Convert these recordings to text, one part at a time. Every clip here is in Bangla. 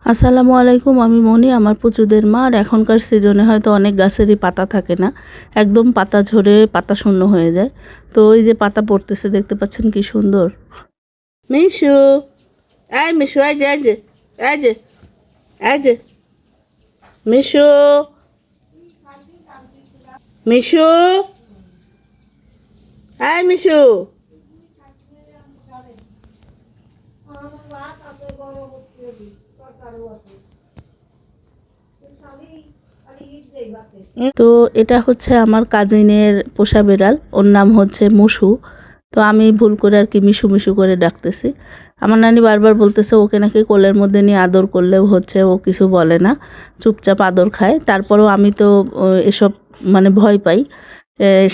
আসসালামু আলাইকুম, আমি মনি। আমার পুচুদের মা। আর এখনকার সিজনে হয়তো অনেক গাছেরই পাতা থাকে না, একদম পাতা ঝরে পাতা শূন্য হয়ে যায়। তো ওই যে পাতা পড়তেছে, দেখতে পাচ্ছেন কি সুন্দর। মিশু, এই মিশু, এই যে এই যে এই যে এই যে মিশু, মিশু, এই মিশু। তো এটা হচ্ছে আমার কাজিনের পোষা বেড়াল, ওর নাম হচ্ছে মুসু। তো আমি ভুল করে আর কি মিশু মিশু করে ডাকতেছি। আমার নানি বারবার বলতেছে ওকে নাকি কোলের মধ্যে নিয়ে আদর করলেও হচ্ছে ও কিছু বলে না, চুপচাপ আদর খায়। তারপরেও আমি তো এসব মানে ভয় পাই।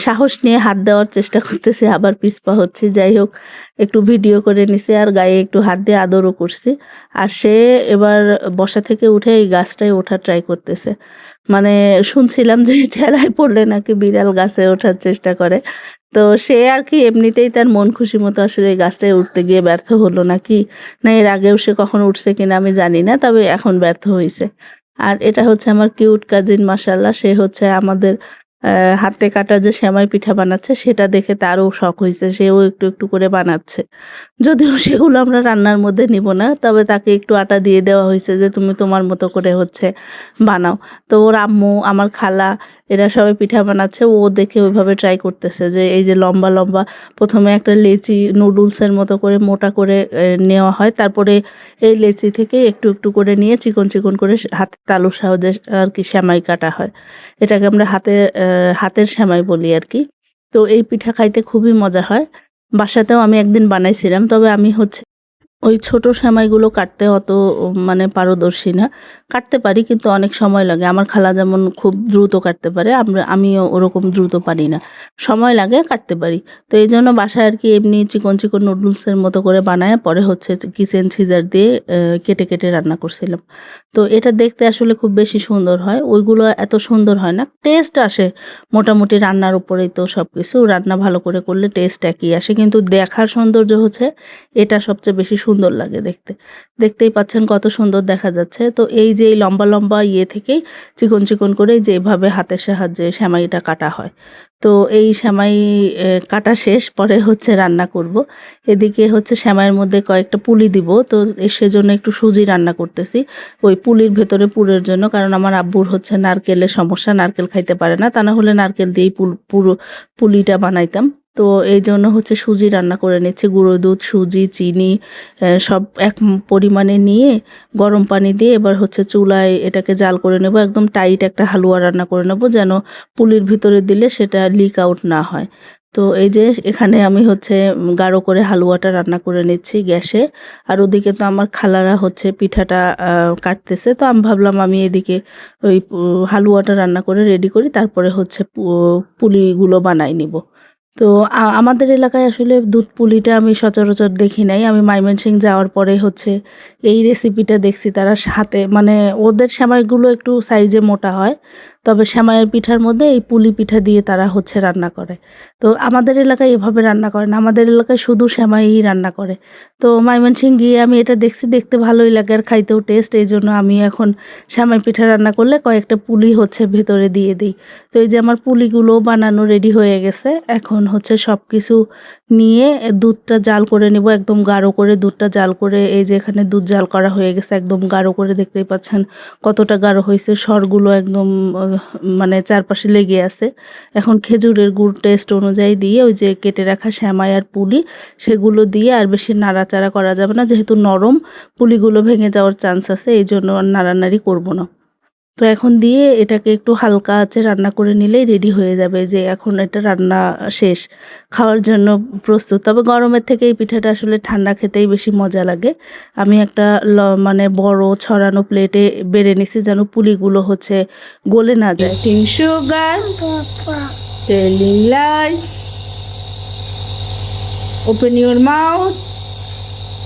সাহস নিয়ে হাত দেওয়ার চেষ্টা করতেছি, আবার পিছপা হচ্ছে। যাই হোক, একটু ভিডিও করে নিছি আর গায়ে একটু হাত দিয়ে আদরও করছি। আর সে এবার বসা থেকে উঠে এই গাছটায় ওঠার ট্রাই করতেছে। মানে শুনছিলাম যে ঠেলায় পড়লে নাকি বিড়াল গাছে ওঠার চেষ্টা করে। তো সে আর কি এমনিতেই তার মন খুশি মতো আসলে এই গাছটায় উঠতে গিয়ে ব্যর্থ হলো নাকি, না এর আগেও সে কখনো উঠছে কিনা আমি জানি না, তবে এখন ব্যর্থ হয়েছে। আর এটা হচ্ছে আমার কিউট কাজিন, মাশাল্লাহ। সে হচ্ছে আমাদের হাতে কাটা যে সেমাই পিঠা বানাচ্ছে সেটা দেখে তারও শখ হয়েছে, সেও একটু একটু করে বানাচ্ছে। যদিও সেগুলো আমরা রান্নার মধ্যে নিব না, তবে তাকে একটু আটা দিয়ে দেওয়া হয়েছে যে তুমি তোমার মতো করে হচ্ছে বানাও। তো ওর আম্মু, আমার খালা, এরা সবাই পিঠা বানাচ্ছে, ও দেখে ওইভাবে ট্রাই করতেছে যে এই যে লম্বা লম্বা প্রথমে একটা লেচি নুডলসের মতো করে মোটা করে নেওয়া হয়, তারপরে এই লেচি থেকে একটু একটু করে নিয়ে চিকন চিকন করে হাতের তালুর সাহায্যে আর কি সেমাই কাটা হয়। এটাকে আমরা হাতের সেমাই বলি আর কি। তো এই পিঠা খাইতে খুবই মজা হয়। বাসাতেও আমি একদিন বানাইছিলাম, তবে আমি হচ্ছে ওই ছোট সেমাইগুলো কাটতে অত মানে পারদর্শী না। কাটতে পারি কিন্তু অনেক সময় লাগে। আমার খালা যেমন খুব দ্রুত কাটতে পারে, আমিও ওরকম দ্রুত পারি না, সময় লাগে, কাটতে পারি। তো এই জন্য বাসায় আর কি এমনি চিকন চিকন নুডলসের মতো করে বানায় পরে হচ্ছে কিচেন সিজার দিয়ে কেটে কেটে রান্না করছিলাম। তো এটা দেখতে আসলে খুব বেশি সুন্দর হয়, ওইগুলো এত সুন্দর হয় না, টেস্ট আসে মোটামুটি। রান্নার উপরেই তো সব কিছু, রান্না ভালো করে করলে টেস্ট একই আসে, কিন্তু দেখার সৌন্দর্য হচ্ছে এটা সবচেয়ে বেশি সুন্দর লাগে দেখতে। দেখতেই পাচ্ছেন কত সুন্দর দেখা যাচ্ছে। তো এই যে এই লম্বা লম্বা ইয়ে থেকেই চিকন চিকন করে যেভাবে হাতের সাহায্যে সেমাইটা কাটা হয়। তো এই সেমাই কাটা শেষ, পরে হচ্ছে রান্না করব। এদিকে হচ্ছে সেমাইয়ের মধ্যে কয়েকটা পুলি দিব, তো সেজন্য একটু সুজি রান্না করতেছি ওই পুলির ভেতরে পুরের জন্য। কারণ আমার আব্বুর হচ্ছে নারকেলের সমস্যা, নারকেল খাইতে পারে না, তা না হলে নারকেল দিয়েই পুরো পুলিটা বানাইতাম। তো এই জন্য হচ্ছে সুজি রান্না করে নিচ্ছি। গুঁড়ো দুধ, সুজি, চিনি সব এক পরিমাণে নিয়ে গরম পানি দিয়ে এবার হচ্ছে চুলায় এটাকে জাল করে নেব। একদম টাইট একটা হালুয়া রান্না করে নেব, যেন পুলির ভিতরে দিলে সেটা লিক আউট না হয়। তো এই যে এখানে আমি হচ্ছে গাঢ় করে হালুয়াটা রান্না করে নিচ্ছি গ্যাসে। আর ওদিকে তো আমার খালারা হচ্ছে পিঠাটা কাটতেছে। তো আমি ভাবলাম আমি এদিকে ওই হালুয়াটা রান্না করে রেডি করি, তারপরে হচ্ছে পুলিগুলো বানাই নিব। তো আমাদের এলাকায় আসলে দুধ পুলিটা আমি সচরাচর দেখি নাই। আমি ময়মনসিংহ যাওয়ার পরে হচ্ছে এই রেসিপিটা দেখছি। তারা হাতে মানে ওদের সেমাইগুলো একটু সাইজে মোটা হয়, তবে সেমাইয়ের পিঠার মধ্যে এই পুলি পিঠা দিয়ে তারা হচ্ছে রান্না করে। তো আমাদের এলাকায় এভাবে রান্না করে না, আমাদের এলাকায় শুধু সেমাইই রান্না করে। তো ময়মনসিংহ গিয়ে আমি এটা দেখছি, দেখতে ভালোই লাগে আর খাইতেও টেস্ট। এই জন্য আমি এখন সেমাই পিঠা রান্না করলে কয়েকটা পুলি হচ্ছে ভেতরে দিয়ে দিই। তো এই যে আমার পুলিগুলো বানানো রেডি হয়ে গেছে। এখন হচ্ছে সব কিছু নিয়ে দুধটা জাল করে নিব, একদম গাঢ় করে দুধটা জাল করে। এই যে এখানে দুধ জাল করা হয়ে গেছে একদম গাঢ় করে, দেখতেই পাচ্ছেন কতটা গাঢ় হয়েছে। সরগুলো একদম মানে চারপাশে লেগে আছে। এখন খেজুরের গুড় টেস্ট অনুযায়ী দিয়ে ওই যে কেটে রাখা সেমাই আর পুলি সেগুলো দিয়ে, আর বেশি নাড়াচাড়া করা যাবে না, যেহেতু নরম পুলিগুলো ভেঙে যাওয়ার চান্স আছে, এই জন্য আর নাড়ানাড়ি করব না। তো এখন দিয়ে এটাকে একটু হালকা আঁচে রান্না করে নিলেই রেডি হয়ে যাবে, যে এখন এটা রান্না শেষ, খাওয়ার জন্য প্রস্তুত। তবে গরমের থেকে এই পিঠাটা আসলে ঠান্ডা খেতেই বেশি মজা লাগে। আমি একটা মানে বড় ছড়ানো প্লেটে বেড়ে নিছি, যেন পুলিগুলো হচ্ছে গলে না যায়। Eating sugar, telling lies, open your mouth,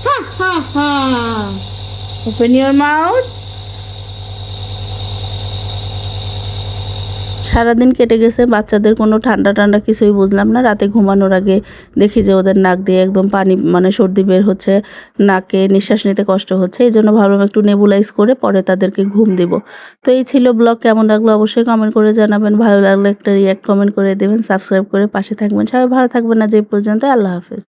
ha ha ha, open your mouth. সারাদিন কেটে গেছে, বাচ্চাদের কোনো ঠান্ডা ঠান্ডা কিছুই বুঝলাম না। রাতে ঘুমানোর আগে দেখি যে ওদের নাক দিয়ে একদম পানি মানে সর্দি বের হচ্ছে, নাকে নিঃশ্বাস নিতে কষ্ট হচ্ছে। এই জন্য ভাবলাম একটু নেবুলাইজ করে পরে তাদেরকে ঘুম দিব। তো এই ছিল ব্লগ। কেমন লাগলো অবশ্যই কমেন্ট করে জানাবেন। ভালো লাগলে একটা রিয়াক্ট কমেন্ট করে দেবেন, সাবস্ক্রাইব করে পাশে থাকবেন। সবাই ভালো থাকবেন। আজ এই পর্যন্ত, আল্লাহ হাফেজ।